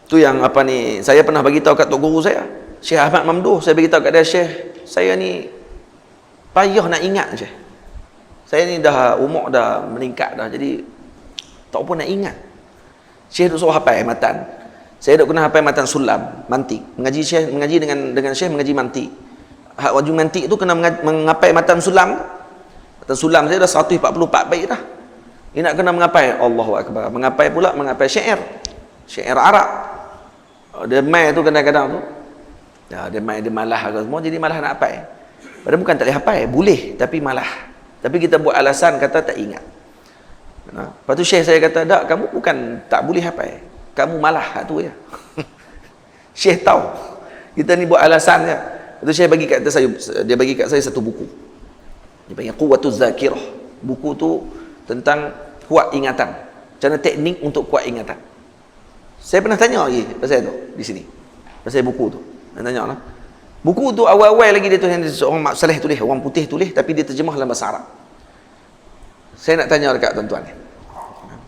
Tu yang apa ni, saya pernah bagi tahu kat tok guru saya, Syekh Ahmad Mamduh. Saya bagi tahu kat dia, Syekh, saya ni payah nak ingat, Syekh. Saya ni dah umur dah meningkat dah, jadi tak apa nak ingat. Syekh duk suruh hafal matan. Saya duk kena hafal matan sulam, mantik. Mengaji dengan Syekh mengaji mantik. Hak wajib mantik tu kena mengapai matan sulam. Matan sulam saya dah 144 baik dah. Ini nak kena mengapai, Allahu Akbar. Mengapai pula mengapai syair. Syair Arab. Dia mai tu kadang-kadang tu. Ya, dia mai dia malah ke semua, jadi malah nak hafal. Padahal bukan tak boleh hafal, boleh tapi malah. Tapi kita buat alasan kata tak ingat. Nah, lepas tu Syekh saya kata, "Tak, kamu bukan tak boleh hafal. Kamu malah tu ya." Syekh tahu. Kita ni buat alasan je. Lepas tu Syekh bagi kat saya, dia bagi kat saya satu buku. Dia panggil Quwwatuz Zakirah. Buku tu tentang kuat ingatan. Macam mana teknik untuk kuat ingatan. Saya pernah tanya lagi pasal tu di sini. Pasal buku tu. Saya tanya lah. Buku tu awal-awal lagi dia tulis, seorang Mak Saleh tulis, orang putih tulis, tapi dia terjemah dalam bahasa Arab. Saya nak tanya dekat tuan-tuan ni.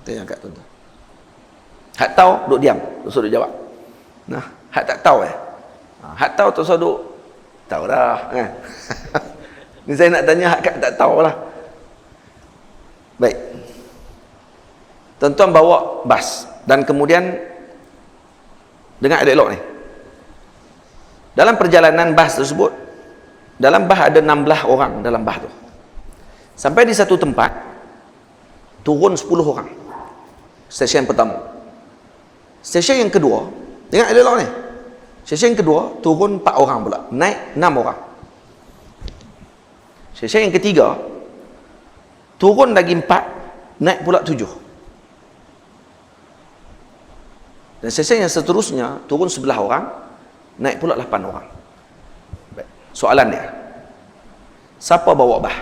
Tanya dekat tuan-tuan. Hak tahu duk diam, tak usah duk jawab. Nah, hak tak tahu hak tahu tak usah duk tahu dah kan. Ni saya nak tanya hak tak tahu lah. Baik. Tuan-tuan bawa bas dan kemudian dengar elok ni. Dalam perjalanan bas tersebut, dalam bas ada 16 orang dalam bas tu. Sampai di satu tempat, turun 10 orang. Stesen pertama. Stesen yang kedua, dengar elok ni. Stesen yang kedua, turun 4 orang pula. Naik 6 orang. Stesen yang ketiga, turun lagi 4, naik pula 7. Dan stesen yang seterusnya, turun 11 orang, naik pula 8 orang. Baik. Soalan dia, siapa bawa bah?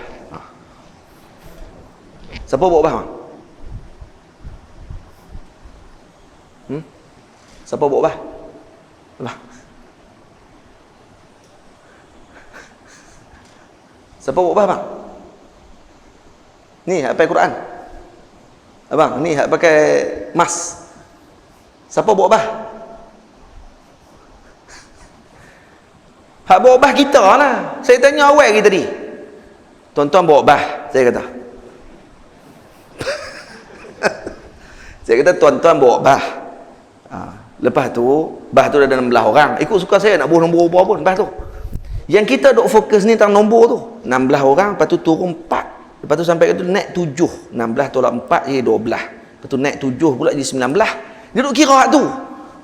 Siapa bawa bah? Siapa bawa bah? Bah. Siapa bawa bah, bang? Ni hak pakai Quran. Abang, ni hak pakai mas. Siapa bawa bah? Hak bawa bah kita lah. Saya tanya awal lagi tadi. Tuan-tuan bawa bah, saya kata. Saya kata tuan-tuan bawa bah. Lepas tu, bah tu ada 16 orang. Ikut suka saya nak buat nombor apa pun bah tu. Yang kita duk fokus ni tentang nombor tu. 16 orang, lepas tu turun 4. Lepas tu sampai ke tu naik 7. 16 tolak 4 jadi 12. Lepas tu naik 7 pula jadi 19. Dia duk kira hak tu.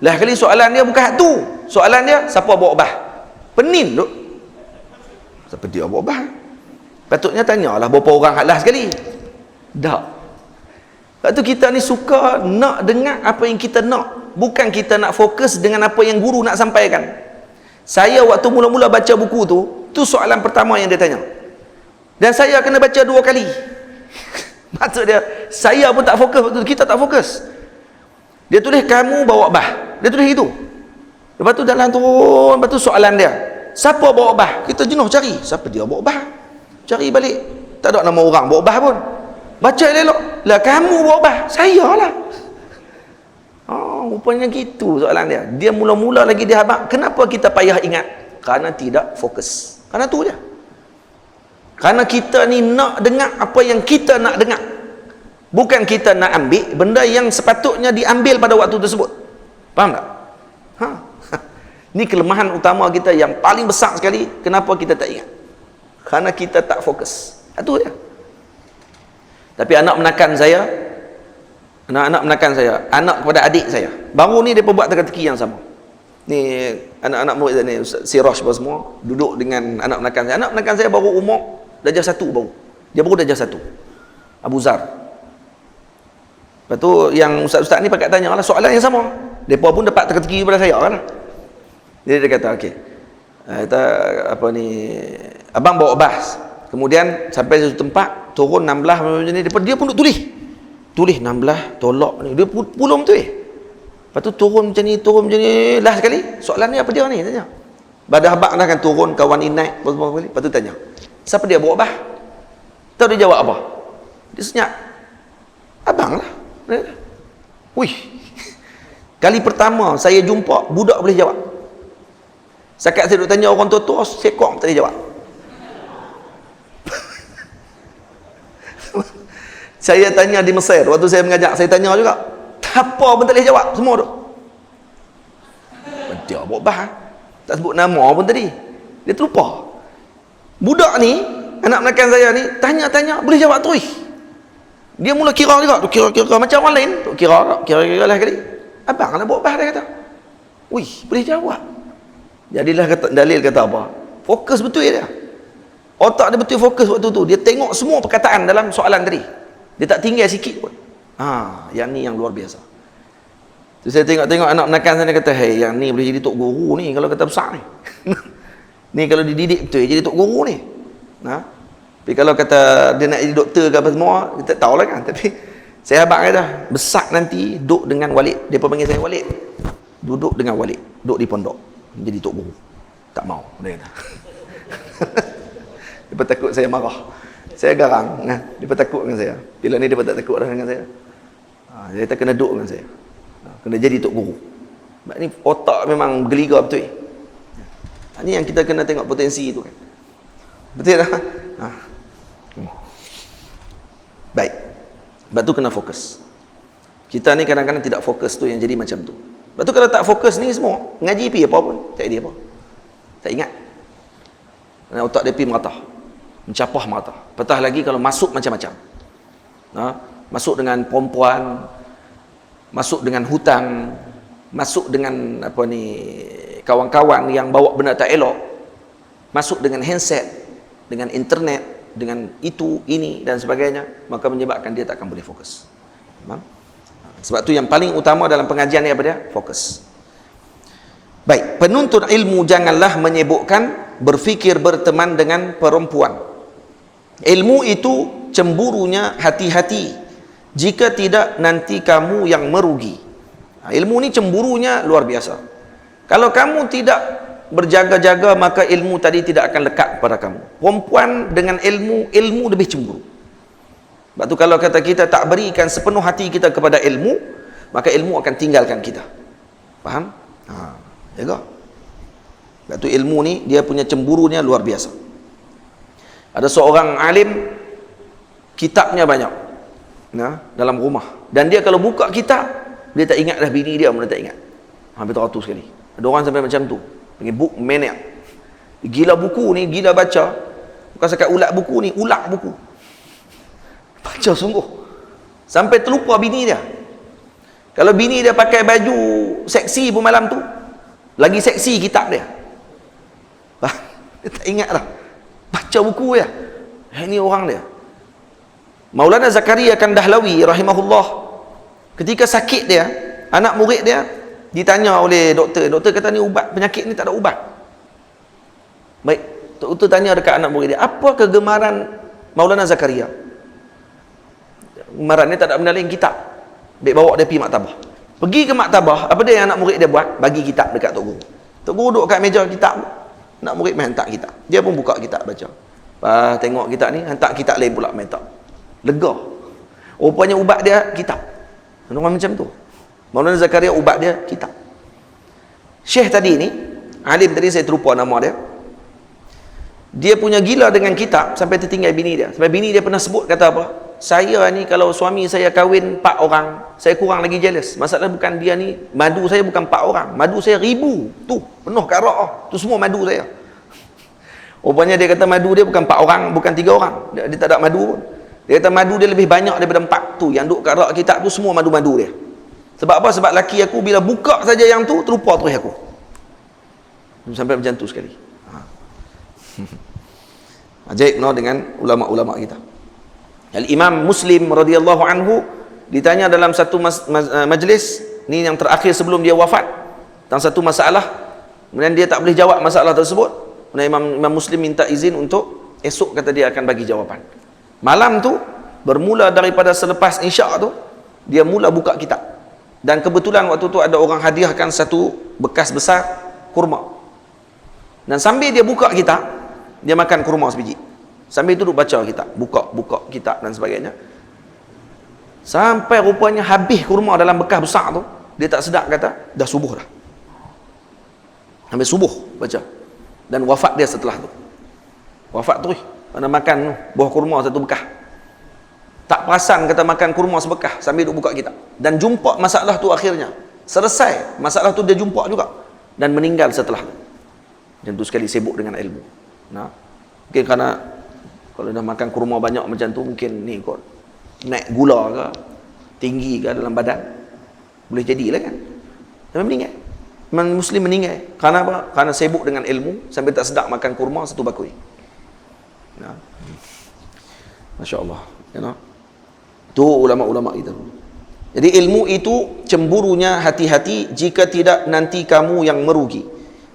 Lah kali soalan dia bukan hak tu. Soalan dia, siapa bawa bah? Penin duk. Siapa dia bawa bah? Patutnya tanyalah berapa orang hak last sekali. Tak. Lepas tu kita ni suka nak dengar apa yang kita nak. Bukan kita nak fokus dengan apa yang guru nak sampaikan. Saya waktu mula-mula baca buku tu soalan pertama yang dia tanya. Dan saya kena baca 2 kali. Maksud dia, saya pun tak fokus waktu tu, kita tak fokus. Dia tulis kamu bawa bah. Dia tulis itu. Lepas tu jalan turun, lepas tu soalan dia, siapa bawa bah? Kita jenuh cari, siapa dia bawa bah? Cari balik, tak ada nama orang bawa bah pun. Baca elok, lah kamu bawa bah, saya lah. Oh, rupanya gitu soalan dia. Dia mula-mula lagi dia habaq, kenapa kita payah ingat? Kerana tidak fokus. Kerana tu je. Kerana kita ni nak dengar apa yang kita nak dengar. Bukan kita nak ambil benda yang sepatutnya diambil pada waktu tersebut. Faham tak? Ni kelemahan utama kita yang paling besar sekali. Kenapa kita tak ingat? Kerana kita tak fokus. Itu je. Tapi anak menakan saya, anak kepada adik saya, baru ni dia buat teka-teki yang sama. Ni anak-anak murid ni, si Rosh semua duduk dengan anak menakan saya. Anak menakan saya baru umur darjah 1 baru. Dia baru darjah 1. Abu Zar. Lepas tu yang ustaz-ustaz ni pakat tanya lah soalan yang sama. Mereka pun dapat teka-teki daripada saya kan. Jadi dia kata, okey. Kata apa ni, abang bawa bas. Kemudian sampai satu tempat, turun 16 macam ni, dia pun duk tulis. Tulis 16 tolak ni. Dia pulung tu Lepas tu turun macam ni, last sekali. Soalan ni apa dia ni tanya. Pada abang dah kan turun, kawan ni naik, lepas tu tanya, siapa dia bawa bah? Tahu dia jawab apa? Dia senyap. Abang lah. Wih. Kali pertama saya jumpa, budak boleh jawab. Sekat saya duk tanya orang tua-tua, sekok tak boleh jawab. Saya tanya di Mesir, waktu saya mengajar, saya tanya juga. Apa pun tak boleh jawab, semua tu. Dia buat bah. Tak sebut nama pun tadi. Dia terlupa. Budak ni, anak menakan saya ni, tanya-tanya, boleh jawab terus. Dia mula kira juga, tu kira-kira macam orang lain, tu kira-kira lah kali. Abang nak buat bah, dia kata. Wih, boleh jawab. Jadilah dalil kata apa? Fokus betul dia. Otak dia betul fokus waktu tu. Dia tengok semua perkataan dalam soalan tadi. Dia tak tinggal sikit pun. Yang ni yang luar biasa. Tu saya tengok-tengok anak menakan sana kata, "Hei, yang ni boleh jadi tok guru ni kalau kata besar ni." Ni kalau dididik betul jadi tok guru ni. Tapi kalau kata dia nak jadi doktor ke apa semua, kita tak tahulah kan. Tapi saya abang kata, besar nanti duduk dengan Walid. Dia panggil saya Walid. Duduk dengan Walid, duduk di pondok. Jadi tok guru. Tak mau, dia kata. Dia takut saya marah. Saya garang, dia takut dengan saya. Bila ni dia tak takut dah dengan saya. Dia tak kena duduk dengan saya. Kena jadi tok guru. Sebab ni otak memang geliga betul. Ini yang kita kena tengok potensi itu kan. Betul tak? Baik. Sebab tu kena fokus. Kita ni kadang-kadang tidak fokus tu yang jadi macam tu. Sebab tu kalau tak fokus ni semua, ngaji pergi apa pun, tak ada apa. Tak ingat. Kerana otak dia pergi meratah. Mencapah meratah. Petah lagi kalau masuk macam-macam. Masuk dengan perempuan, masuk dengan hutang, masuk dengan apa ni, kawan-kawan yang bawa benda tak elok, masuk dengan handset, dengan internet, dengan itu, ini dan sebagainya, maka menyebabkan dia tak akan boleh fokus. Sebab tu yang paling utama dalam pengajian ni apa dia? Fokus. Baik, penuntut ilmu janganlah menyebutkan berfikir berteman dengan perempuan. Ilmu itu cemburunya hati-hati. Jika tidak, nanti kamu yang merugi. Ilmu ni cemburunya luar biasa. Kalau kamu tidak berjaga-jaga, maka ilmu tadi tidak akan lekat pada kamu. Perempuan dengan ilmu lebih cemburu. Sebab tu kalau kata kita tak berikan sepenuh hati kita kepada ilmu, maka ilmu akan tinggalkan kita. Faham? Jaga. Sebab tu ilmu ni dia punya cemburunya luar biasa. Ada seorang alim, kitabnya banyak dalam rumah, dan dia kalau buka kitab, dia tak ingat dah bini dia pun dia tak ingat. Hampir teratus sekali. Ada orang sampai macam tu, panggil book maniac. Gila buku ni, gila baca. Bukan sekat ulat buku ni, ulak buku. Baca sungguh sampai terlupa bini dia. Kalau bini dia pakai baju seksi pun malam tu, lagi seksi kitab dia. Dia tak ingat dah. Baca buku dia. Ini orang dia. Maulana Zakaria Kandahlawi rahimahullah, ketika sakit dia, anak murid dia ditanya oleh doktor. Doktor kata ni ubat, penyakit ni tak ada ubat. Baik, doktor tanya dekat anak murid dia, apa kegemaran Maulana Zakaria? Kegemaran ni tak ada benda lain, kitab. Dia bawa dia pergi maktabah. Pergi ke maktabah, apa dia yang anak murid dia buat? Bagi kitab dekat Tok Guru. Tok Guru duduk kat meja kitab. Anak murid main hantar kitab. Dia pun buka kitab baca. Tengok kitab ni, hantar kitab lain pula main tak. Lega. Rupanya ubat dia kitab. Orang macam tu. Maulana Zakaria ubat dia kitab. Syekh tadi ni, alim tadi saya terlupa nama dia. Dia punya gila dengan kitab sampai tertinggal bini dia. Sampai bini dia pernah sebut kata apa? Saya ni kalau suami saya kahwin 4 orang, saya kurang lagi jealous. Masalah bukan dia ni, madu saya bukan 4 orang, madu saya 1000. Tu, penuh kat rak. Tu semua madu saya. Rupanya dia kata madu dia bukan 4 orang, bukan 3 orang. Dia tak ada madu pun. Dia kata madu dia lebih banyak daripada 4 tu. Yang duk kat rak kitab tu semua madu-madu dia. Sebab apa? Sebab laki aku bila buka saja yang tu, terlupa terus aku. Sampai macam tu sekali. Ajaib no dengan ulama-ulama kita. Al-Imam Muslim radhiyallahu anhu ditanya dalam satu majlis, ni yang terakhir sebelum dia wafat, tentang satu masalah, kemudian dia tak boleh jawab masalah tersebut. Kemudian Imam Muslim minta izin untuk esok, kata dia akan bagi jawapan. Malam tu, bermula daripada selepas isyak tu, dia mula buka kitab. Dan kebetulan waktu tu ada orang hadiahkan satu bekas besar kurma. Dan sambil dia buka kitab, dia makan kurma sebiji. Sambil duduk baca kitab, buka kitab dan sebagainya. Sampai rupanya habis kurma dalam bekas besar tu, dia tak sedap kata, dah subuh dah. Sampai subuh baca. Dan wafat dia setelah tu. Wafat terus. Mana makan buah kurma satu bekah. Tak perasan kata makan kurma sebekah sambil duk buka kitab. Dan jumpa masalah tu akhirnya. Selesai masalah tu dia jumpa juga. Dan meninggal setelah tu. Dan tu sekali sibuk dengan ilmu. Nah, mungkin kerana kalau dah makan kurma banyak macam tu, mungkin ni kot naik gula ke, tinggi ke dalam badan. Boleh jadilah kan. Sampai meninggal. Muslim meninggal. Kerana apa? Kerana sibuk dengan ilmu sampai tak sedap makan kurma satu bakui. Nah. Masya Allah. You know? Tu ulama-ulama kita. Jadi ilmu itu cemburunya hati-hati, jika tidak nanti kamu yang merugi.